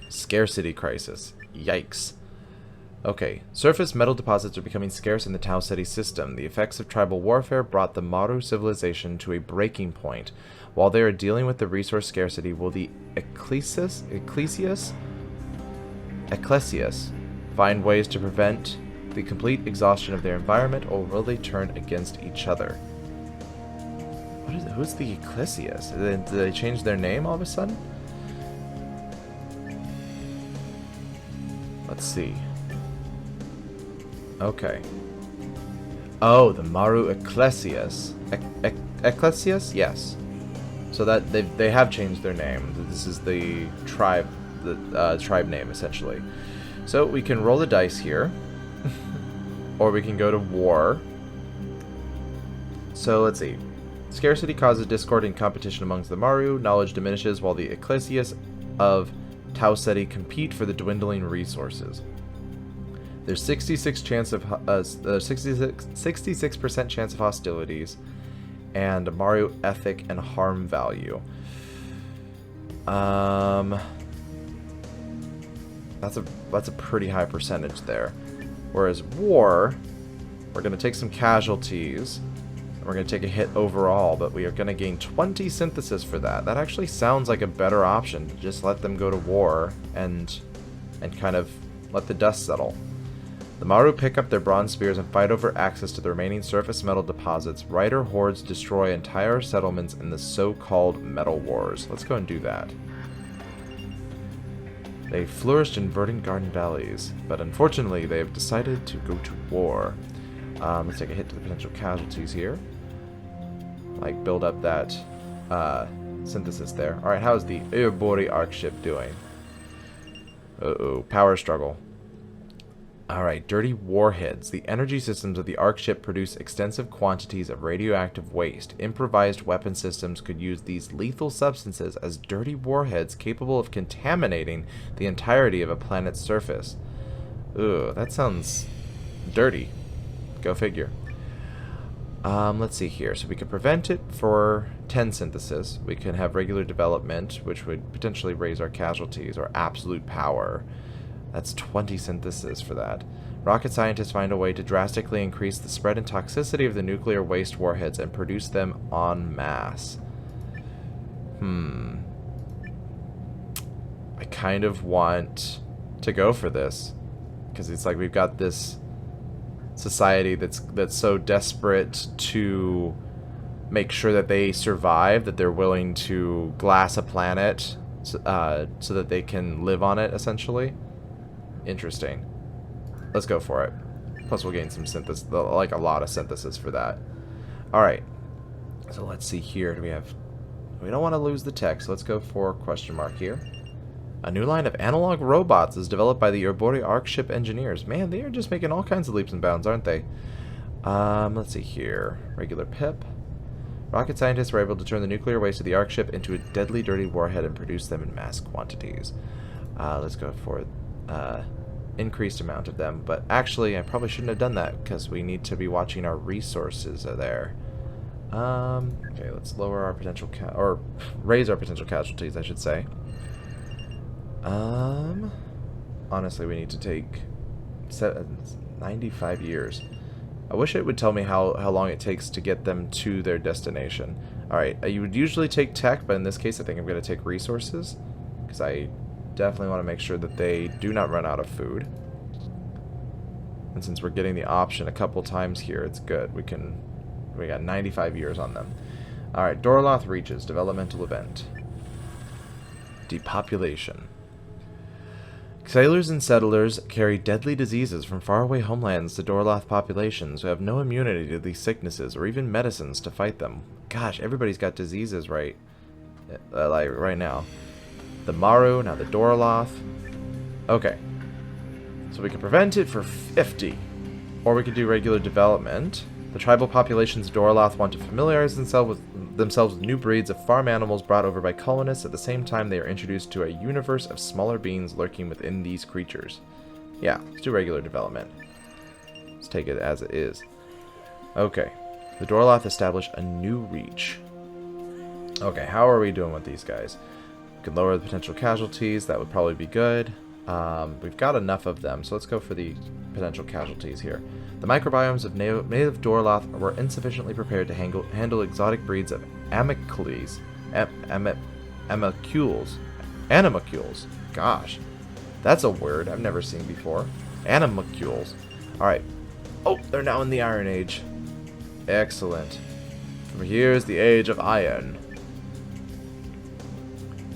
Scarcity crisis. Yikes. Okay, surface metal deposits are becoming scarce in the Tau Ceti system. The effects of tribal warfare brought the Maru civilization to a breaking point. While they are dealing with the resource scarcity, will the Ecclesias find ways to prevent the complete exhaustion of their environment, or will they turn against each other? Who's the Ecclesias? Did they change their name all of a sudden? Let's see. Okay. Oh, the Maru Ecclesias. Ecclesias? Yes. So that they have changed their name. This is the tribe name essentially. So we can roll the dice here, or we can go to war. So let's see. Scarcity causes discord and competition amongst the Maru. Knowledge diminishes while the Ecclesias of Tau Ceti compete for the dwindling resources. There's 66% chance of hostilities, and Maru ethic and harm value. That's a pretty high percentage there. Whereas war, we're going to take some casualties. We're going to take a hit overall, but we are going to gain 20 synthesis for that. That actually sounds like a better option. Just let them go to war and kind of let the dust settle. The Maru pick up their bronze spears and fight over access to the remaining surface metal deposits. Rider hordes destroy entire settlements in the so-called Metal Wars. Let's go and do that. They flourished in verdant garden valleys, but unfortunately they have decided to go to war. Let's take a hit to the potential casualties here. Like, build up that synthesis there. Alright, how's the Erbori Ark Ship doing? Uh-oh, power struggle. Alright, dirty warheads. The energy systems of the Ark Ship produce extensive quantities of radioactive waste. Improvised weapon systems could use these lethal substances as dirty warheads capable of contaminating the entirety of a planet's surface. Ooh, that sounds dirty. Go figure. Let's see here. So we can prevent it for 10 synthesis. We can have regular development, which would potentially raise our casualties, or absolute power. That's 20 synthesis for that. Rocket scientists find a way to drastically increase the spread and toxicity of the nuclear waste warheads and produce them en masse. I kind of want to go for this, because it's like we've got this society that's so desperate to make sure that they survive that they're willing to glass a planet so that they can live on it, essentially. Interesting. Let's go for it. Plus we'll gain some synthesis, like a lot of synthesis for that. Alright. So let's see here. We don't want to lose the text. Let's go for question mark here. A new line of analog robots is developed by the Erbori Ark Ship engineers. Man, they are just making all kinds of leaps and bounds, aren't they? Let's see here. Regular pip. Rocket scientists were able to turn the nuclear waste of the Ark Ship into a deadly dirty warhead and produce them in mass quantities. Let's go for increased amount of them. But actually, I probably shouldn't have done that, because we need to be watching our resources there. Okay, let's lower our potential or raise our potential casualties, I should say. Honestly, we need to take 95 years. I wish it would tell me how long it takes to get them to their destination. Alright, you would usually take tech, but in this case I think I'm going to take resources, because I definitely want to make sure that they do not run out of food. And since we're getting the option a couple times here, it's good. We got 95 years on them. Alright, Dorloth reaches. Developmental event. Depopulation. Sailors and settlers carry deadly diseases from faraway homelands to Dorloth populations who have no immunity to these sicknesses or even medicines to fight them. Gosh, everybody's got diseases like right now. The Maru, now the Dorloth. Okay. So we can prevent it for 50. Or we could do regular development. The tribal populations of Dorloth want to familiarize themselves with new breeds of farm animals brought over by colonists. At the same time, they are introduced to a universe of smaller beings lurking within these creatures. Yeah, let's do regular development. Let's take it as it is. Okay. The Dorloth establish a new reach. Okay, how are we doing with these guys? can lower the potential casualties. That would probably be good. We've got enough of them, so let's go for the potential casualties here. The microbiomes of native Dorloth were insufficiently prepared to handle exotic breeds of animalcules. Animalcules. Gosh, that's a word I've never seen before. Animalcules. Alright. Oh, they're now in the Iron Age. Excellent. From here is the Age of Iron.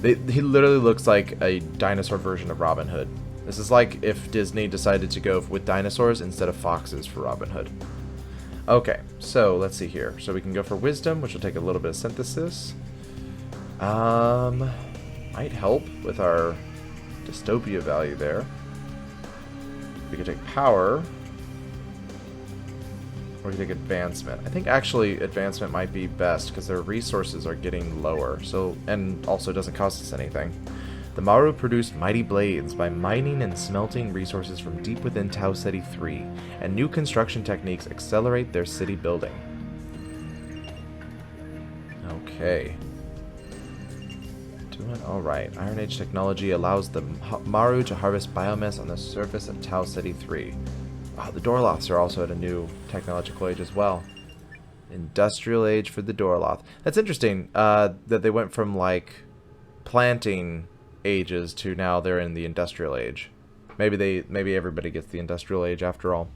He literally looks like a dinosaur version of Robin Hood. This is like if Disney decided to go with dinosaurs instead of foxes for Robin Hood. Okay, so let's see here. So we can go for Wisdom, which will take a little bit of synthesis. Might help with our dystopia value there. We could take Power. Or we could take Advancement. I think actually Advancement might be best because their resources are getting lower. So, and also doesn't cost us anything. The Maru produce mighty blades by mining and smelting resources from deep within Tau Ceti 3, and new construction techniques accelerate their city building. Okay. Doing alright. Iron Age technology allows the Maru to harvest biomass on the surface of Tau Ceti 3. Oh, the Dorloths are also at a new technological age as well. Industrial age for the Dorloth. That's interesting that they went from like planting ages to now they're in the industrial age. Maybe everybody gets the industrial age after all.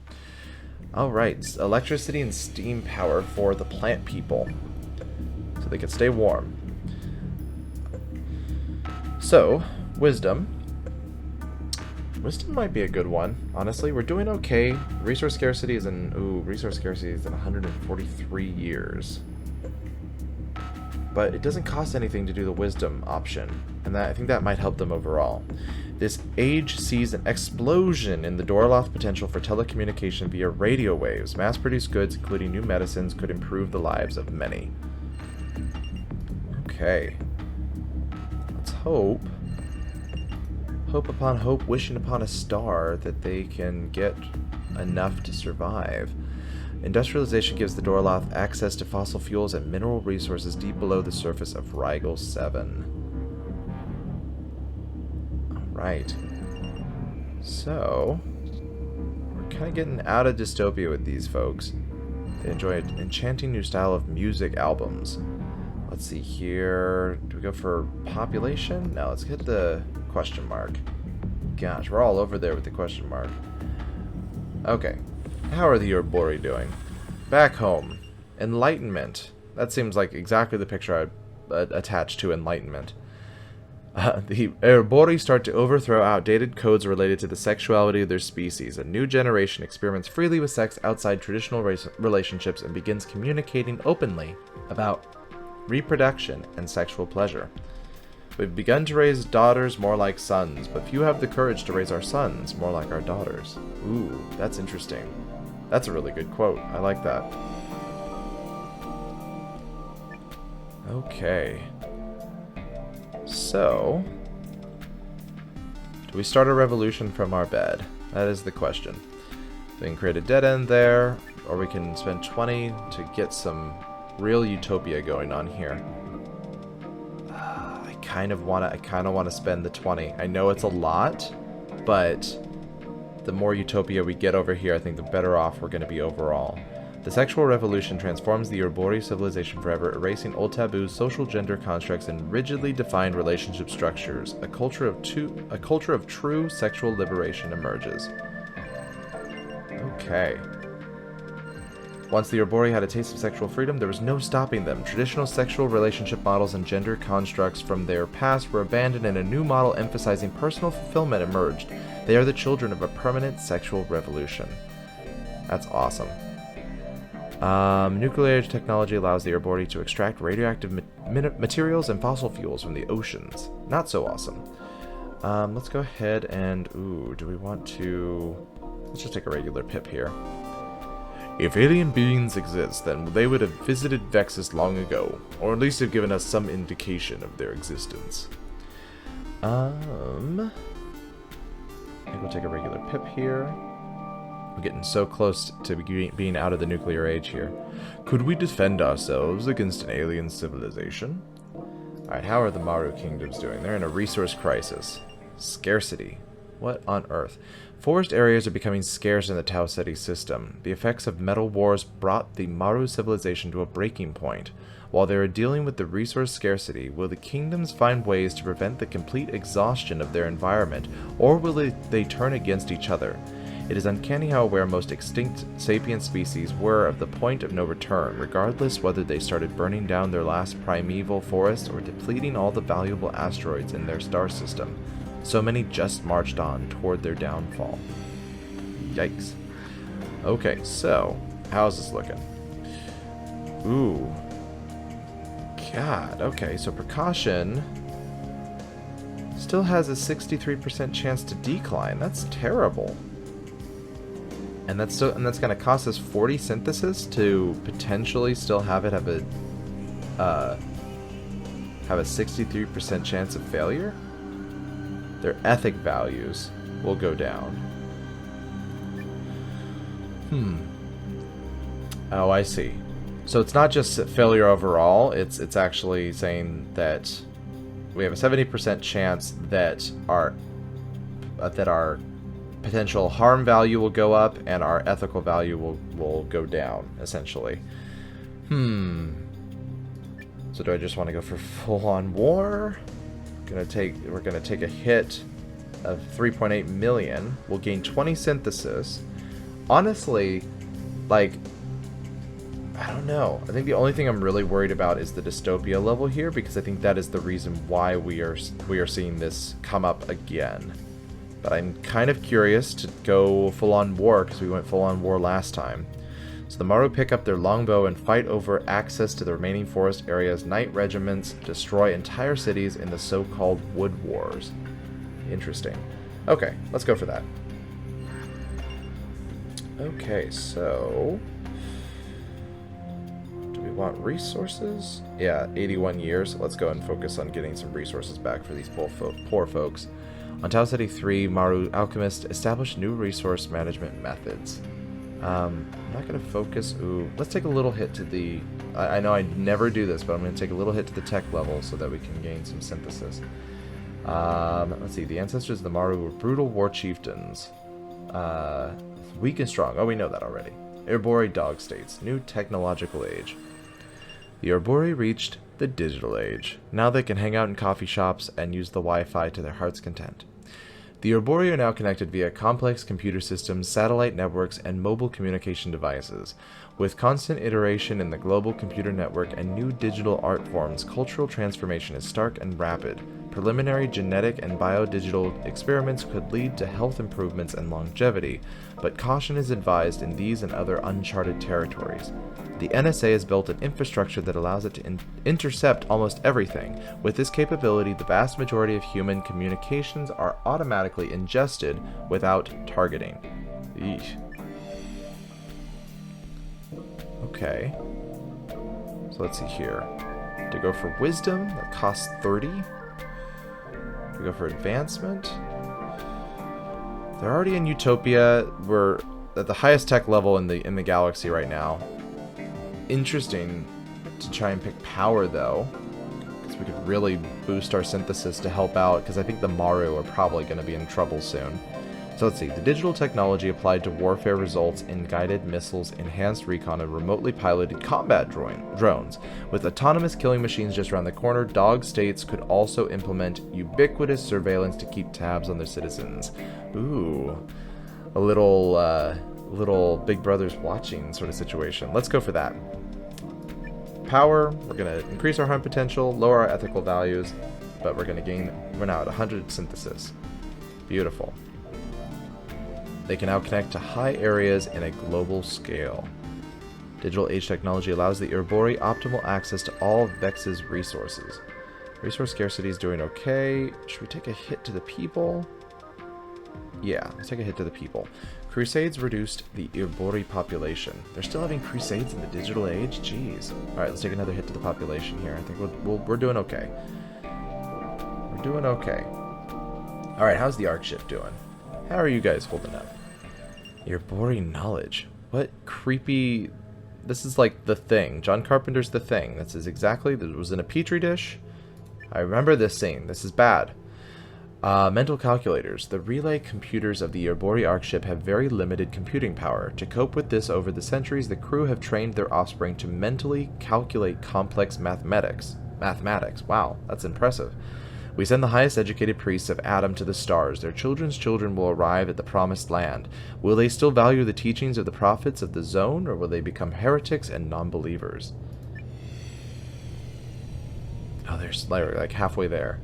Alright, electricity and steam power for the plant people. So they can stay warm. So, Wisdom. Wisdom might be a good one. Honestly, we're doing okay. Resource scarcity is in 143 years. But it doesn't cost anything to do the Wisdom option, and I think that might help them overall. This age sees an explosion in the Dorloth potential for telecommunication via radio waves. Mass-produced goods, including new medicines, could improve the lives of many. Okay. Let's hope. Hope upon hope, wishing upon a star that they can get enough to survive. Industrialization gives the Dorloth access to fossil fuels and mineral resources deep below the surface of Rigel 7. Alright. So, we're kind of getting out of dystopia with these folks. They enjoy an enchanting new style of music albums. Let's see here. Do we go for population? No, let's hit the question mark. Gosh, we're all over there with the question mark. Okay. How are the Erbori doing? Back home. Enlightenment. That seems like exactly the picture I attached to Enlightenment. The Erbori start to overthrow outdated codes related to the sexuality of their species. A new generation experiments freely with sex outside traditional relationships and begins communicating openly about reproduction and sexual pleasure. We've begun to raise daughters more like sons, but few have the courage to raise our sons more like our daughters. Ooh, that's interesting. That's a really good quote. I like that. Okay. So, do we start a revolution from our bed? That is the question. We can create a dead end there, or we can spend 20 to get some real utopia going on here. I kind of want to spend the 20. I know it's a lot, but the more utopia we get over here, I think the better off we're going to be overall. The sexual revolution transforms the Erbori civilization forever, erasing old taboos, social gender constructs, and rigidly defined relationship structures. A culture of true sexual liberation emerges. Okay. Once the Erbori had a taste of sexual freedom, there was no stopping them. Traditional sexual relationship models and gender constructs from their past were abandoned, and a new model emphasizing personal fulfillment emerged. They are the children of a permanent sexual revolution. That's awesome. Nuclear age technology allows the Erbori to extract radioactive materials and fossil fuels from the oceans. Not so awesome. Let's go ahead and... Ooh, do we want to... Let's just take a regular pip here. If alien beings exist, then they would have visited Vexus long ago, or at least have given us some indication of their existence. I think we'll take a regular pip here. We're getting so close to being out of the nuclear age here. Could we defend ourselves against an alien civilization? Alright, how are the Maru kingdoms doing? They're in a resource crisis. Scarcity. What on earth? Forest areas are becoming scarce in the Tau Ceti system. The effects of metal wars brought the Maru civilization to a breaking point. While they are dealing with the resource scarcity, will the kingdoms find ways to prevent the complete exhaustion of their environment, or will they turn against each other? It is uncanny how aware most extinct sapient species were of the point of no return, regardless whether they started burning down their last primeval forests or depleting all the valuable asteroids in their star system. So many just marched on toward their downfall. Yikes. Okay, so, how's this looking? Ooh. God, okay, so precaution still has a 63% chance to decline. That's terrible. And that's going to cost us 40 synthesis to potentially still have it have a 63% chance of failure. Their ethic values will go down. Oh, I see. So it's not just failure overall. It's actually saying that we have a 70% chance that our potential harm value will go up and our ethical value will go down, essentially. So do I just want to go for full-on war? We're gonna take a hit of 3.8 million. We'll gain 20 synthesis. Honestly, like, I don't know. I think the only thing I'm really worried about is the dystopia level here, because I think that is the reason why we are seeing this come up again. But I'm kind of curious to go full-on war, because we went full-on war last time. So the Maru pick up their longbow and fight over access to the remaining forest areas. Night regiments destroy entire cities in the so-called Wood Wars. Interesting. Okay, let's go for that. Okay, so do we want resources? Yeah, 81 years. Let's go and focus on getting some resources back for these poor folks. On Tau Ceti 3, Maru alchemists established new resource management methods. I'm not going to focus. Ooh, let's take a little hit to the... I know I never do this, but I'm going to take a little hit to the tech level so that we can gain some synthesis. Let's see. The ancestors of the Maru were brutal war chieftains. Weak and strong. Oh, we know that already. Erbori dog states. New technological age. The Erbori reached the digital age. Now they can hang out in coffee shops and use the Wi-Fi to their heart's content. The Erbori are now connected via complex computer systems, satellite networks, and mobile communication devices. With constant iteration in the global computer network and new digital art forms, cultural transformation is stark and rapid. Preliminary genetic and biodigital experiments could lead to health improvements and longevity, but caution is advised in these and other uncharted territories. The NSA has built an infrastructure that allows it to intercept almost everything. With this capability, the vast majority of human communications are automatically ingested without targeting. Eesh. Okay. So let's see here. To go for wisdom, that costs 30. To go for advancement. They're already in Utopia. We're at the highest tech level in the galaxy right now. Interesting to try and pick power, though, because we could really boost our synthesis to help out, because I think the Maru are probably going to be in trouble soon. So let's see. The digital technology applied to warfare results in guided missiles, enhanced recon, and remotely piloted combat drones. With autonomous killing machines just around the corner, dog states could also implement ubiquitous surveillance to keep tabs on their citizens. Ooh, a little Big Brother's watching sort of situation. Let's go for that. Power, we're going to increase our harm potential, lower our ethical values, but we're now at 100 synthesis. Beautiful. They can now connect to high areas in a global scale. Digital age technology allows the Erbori optimal access to all of Vex's resources. Resource scarcity is doing okay. Should we take a hit to the people? Yeah, let's take a hit to the people. Crusades reduced the Erbori population. They're still having crusades in the digital age? Jeez. Alright, let's take another hit to the population here. I think we're doing okay. We're doing okay. Alright, how's the Ark Ship doing? How are you guys holding up? Erbori knowledge. What creepy... This is like The Thing. John Carpenter's The Thing. This is exactly... It was in a petri dish. I remember this scene. This is bad. Mental calculators. The relay computers of the Erbori Ark Ship have very limited computing power. To cope with this over the centuries, the crew have trained their offspring to mentally calculate complex mathematics. Wow, that's impressive. We send the highest educated priests of Adam to the stars. Their children's children will arrive at the promised land. Will they still value the teachings of the prophets of the zone, or will they become heretics and non-believers? Oh, they're like halfway there.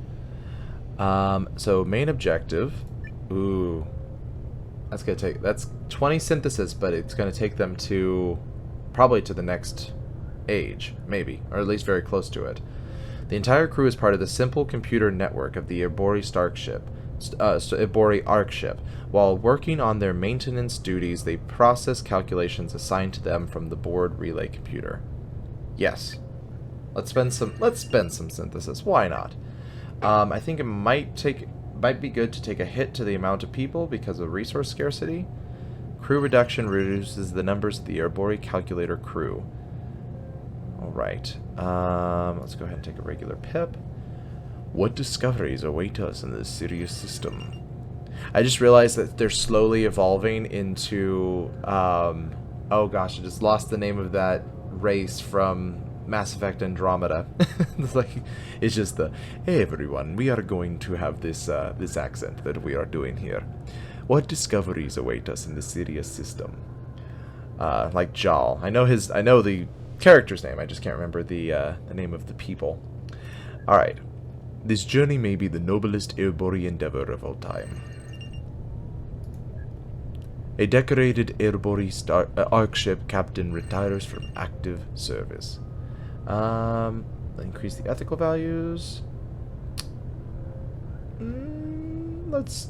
So main objective. Ooh. That's 20 synthesis, but it's gonna take them to probably to the next age, maybe, or at least very close to it. The entire crew is part of the simple computer network of the Erbori Ark Ship. While working on their maintenance duties, they process calculations assigned to them from the board relay computer. Yes. Let's spend some synthesis. Why not? I think it might be good to take a hit to the amount of people because of resource scarcity. Crew reduction reduces the numbers of the Erbori calculator crew. Alright. Let's go ahead and take a regular pip. What discoveries await us in this Sirius system? I just realized that they're slowly evolving into oh gosh, I just lost the name of that race from Mass Effect Andromeda. it's just the, hey everyone, we are going to have this this accent that we are doing here. What discoveries await us in the Sirius system? Like Jal. I know the character's name, I just can't remember the name of the people. Alright. This journey may be the noblest Erbori endeavor of all time. A decorated Erbori Ark Ship captain retires from active service. Increase the ethical values. Let's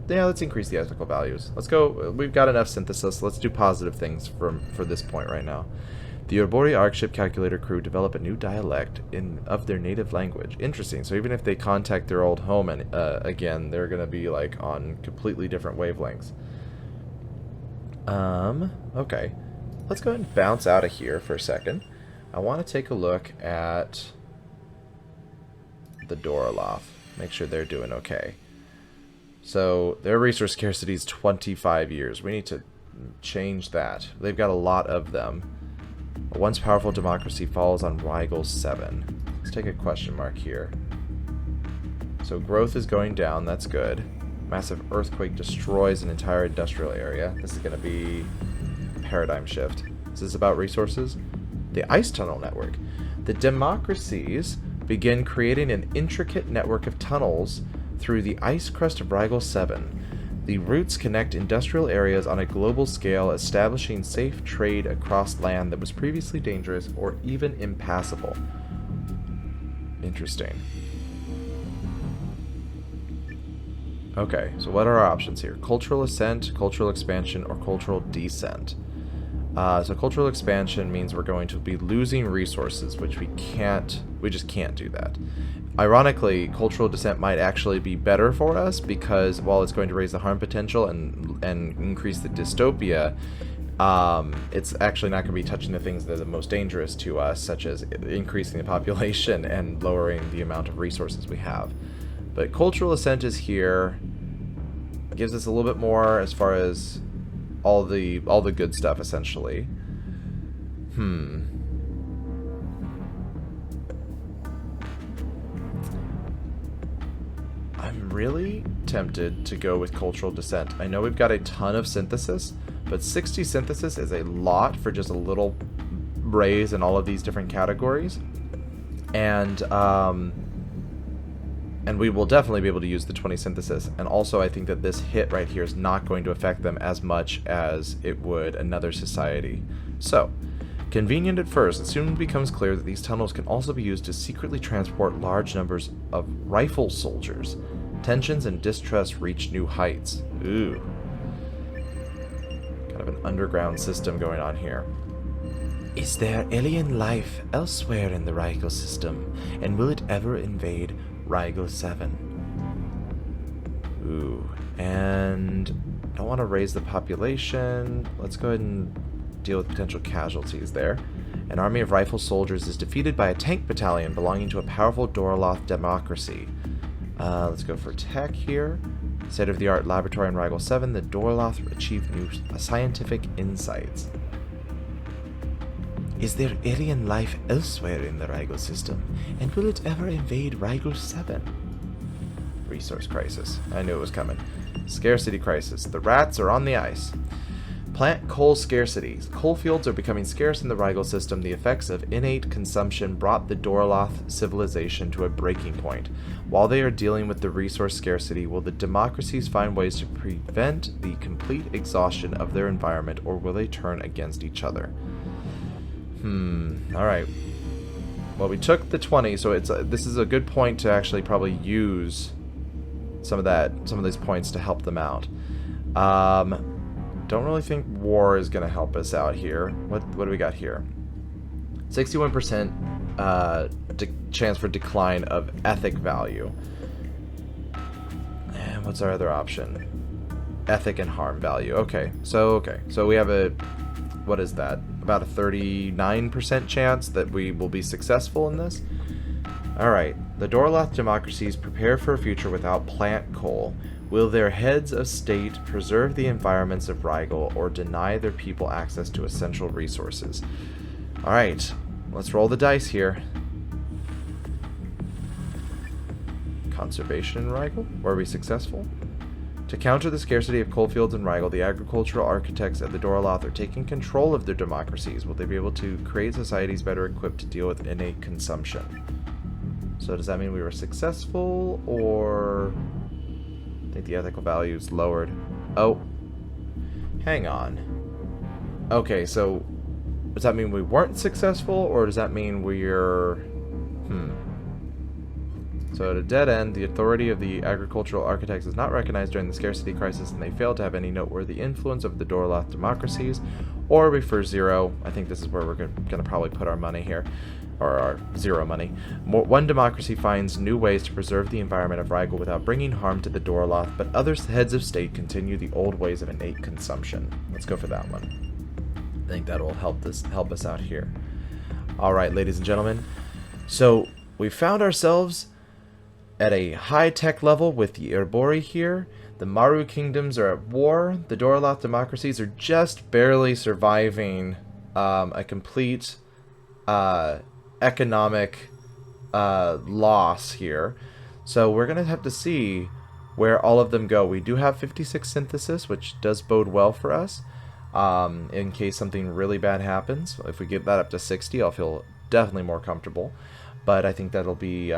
increase the ethical values. Let's go. We've got enough synthesis. Let's do positive things for this point right now. The Erbori Ark Ship calculator crew develop a new dialect of their native language. Interesting. So even if they contact their old home and again, they're gonna be like on completely different wavelengths. Okay. Let's go ahead and bounce out of here for a second. I want to take a look at the Doroloff. Make sure they're doing okay. So their resource scarcity is 25 years. We need to change that. They've got a lot of them. A once powerful democracy falls on Rigel 7. Let's take a question mark here. So growth is going down. That's good. Massive earthquake destroys an entire industrial area. This is going to be a paradigm shift. Is this about resources? The ice tunnel network. The democracies begin creating an intricate network of tunnels through the ice crust of Rigel 7. The routes connect industrial areas on a global scale, establishing safe trade across land that was previously dangerous or even impassable. Interesting. Okay, so what are our options here? Cultural ascent, cultural expansion, or cultural descent? So cultural expansion means we're going to be losing resources, which we just can't do that. Ironically, cultural descent might actually be better for us because while it's going to raise the harm potential and increase the dystopia, it's actually not going to be touching the things that are the most dangerous to us, such as increasing the population and lowering the amount of resources we have. But cultural ascent is here. It gives us a little bit more as far as all the good stuff, essentially. I'm really tempted to go with cultural descent. I know we've got a ton of synthesis, but 60 synthesis is a lot for just a little raise in all of these different categories. And we will definitely be able to use the 20 synthesis. And also I think that this hit right here is not going to affect them as much as it would another society. So, convenient at first, it soon becomes clear that these tunnels can also be used to secretly transport large numbers of rifle soldiers. Tensions and distrust reach new heights. Ooh. Kind of an underground system going on here. Is there alien life elsewhere in the Rigel system? And will it ever invade Rigel 7? Ooh, and don't want to raise the population. Let's go ahead and deal with potential casualties there. An army of rifle soldiers is defeated by a tank battalion belonging to a powerful Doroloth democracy. Let's go for tech here. State-of-the-art laboratory in Rigel 7. The Doroloth achieved new scientific insights. Is there alien life elsewhere in the Rigel system? And will it ever invade Rigel 7? Resource crisis. I knew it was coming. Scarcity crisis. The rats are on the ice. Plant coal scarcity. Coal fields are becoming scarce in the Rigel system. The effects of innate consumption brought the Doroloth civilization to a breaking point. While they are dealing with the resource scarcity, will the democracies find ways to prevent the complete exhaustion of their environment, or will they turn against each other? Alright. Well, we took the 20, so this is a good point to actually probably use some of these points to help them out. Don't really think war is going to help us out here. What do we got here? 61% chance for decline of ethic value. And what's our other option? Ethic and harm value. Okay, so we have a, what is that? About a 39% chance that we will be successful in this. Alright, the Doroloth democracies prepare for a future without plant coal. Will their heads of state preserve the environments of Rigel or deny their people access to essential resources? Alright, let's roll the dice here. Conservation in Rigel? Were we successful? To counter the scarcity of coal fields in Rigel, the agricultural architects at the Doroloth are taking control of their democracies. Will they be able to create societies better equipped to deal with innate consumption? So does that mean we were successful, or... I think the ethical value is lowered. Oh. Hang on. Okay, so does that mean we weren't successful, or does that mean we're... So at a dead end, the authority of the agricultural architects is not recognized during the scarcity crisis, and they fail to have any noteworthy influence over the Doroloth democracies, or we for 0. I think this is where we're going to probably put our money here, or our 0 money. One democracy finds new ways to preserve the environment of Rigel without bringing harm to the Doroloth, but other heads of state continue the old ways of innate consumption. Let's go for that one. I think that will help us out here. All right, ladies and gentlemen. So we found ourselves at a high-tech level with the Erbori here. The Maru kingdoms are at war. The Doroloth democracies are just barely surviving a complete economic loss here. So we're going to have to see where all of them go. We do have 56 synthesis, which does bode well for us in case something really bad happens. If we get that up to 60, I'll feel definitely more comfortable. But I think that'll be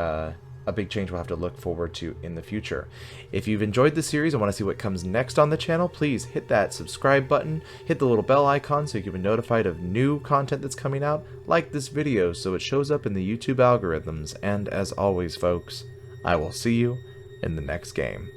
a big change we'll have to look forward to in the future. If you've enjoyed this series and want to see what comes next on the channel, please hit that subscribe button, hit the little bell icon so you can be notified of new content that's coming out, like this video so it shows up in the YouTube algorithms, and as always folks, I will see you in the next game.